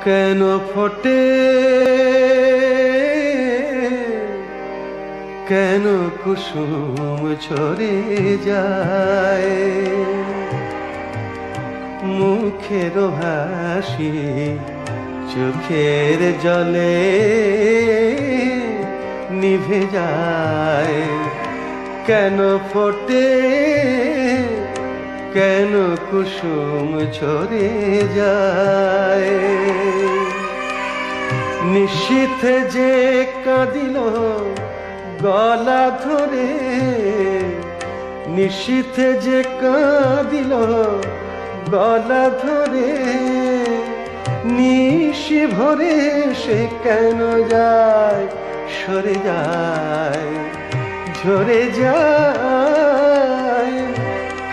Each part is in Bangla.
কেন ফোটে কেন কুসুম ঝরে যায়, মুখের হাসি চোখের জলে নিভে যায়। কেন ফোটে কেন কুসুম ঝরে যায়, নিশীথে যে কাঁদিল গলা ধরে, নিশীথে যে কাঁদিল গলা ধরে, নিশি ভরে সে কেন যায় সরে যায় ঝরে যায়।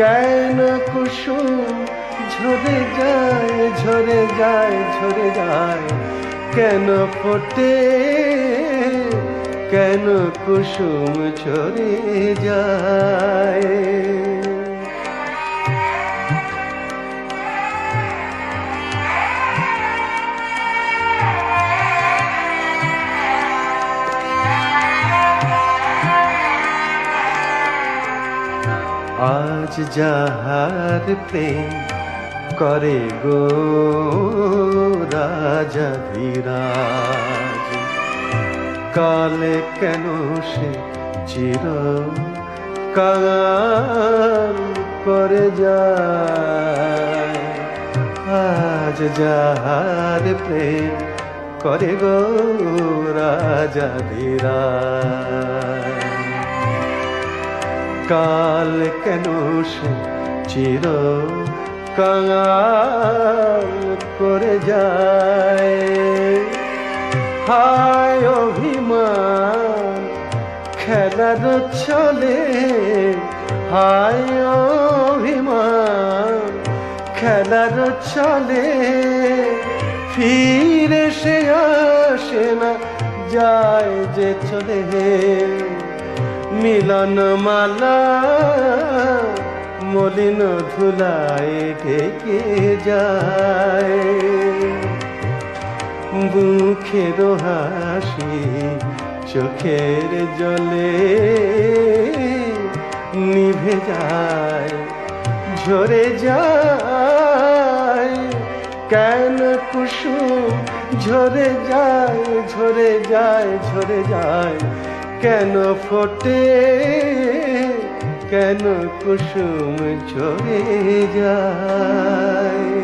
কেন কুসুম ঝরে যায় ঝরে যায় ঝরে যায়, কেন ফোটে কেন কুসুম ঝরে যায়। আজ যাহার প্রেম করে গো রাজাধিরাজ, কালে কেন সে চির কাল করে যায়। আজ যাহার প্রেম করে গো রাজাধিরাজ, কাল কেন সে চির কাল করে যায়। হায় অভিমান খেলার ছলে, হায় অভিমান খেলার ছলে, ফিরে সে আসে না যায় যে চলে। মিলন মালা মলিন ধুলায় ঢেকে যায়, বুকের হাসি চোখের জলে নিভে যায় ঝরে যায়। কেন কুসুম ঝরে যায় ঝরে যায় ঝরে যায়, কেন ফোটে কেন কুসুম ঝরে যায়।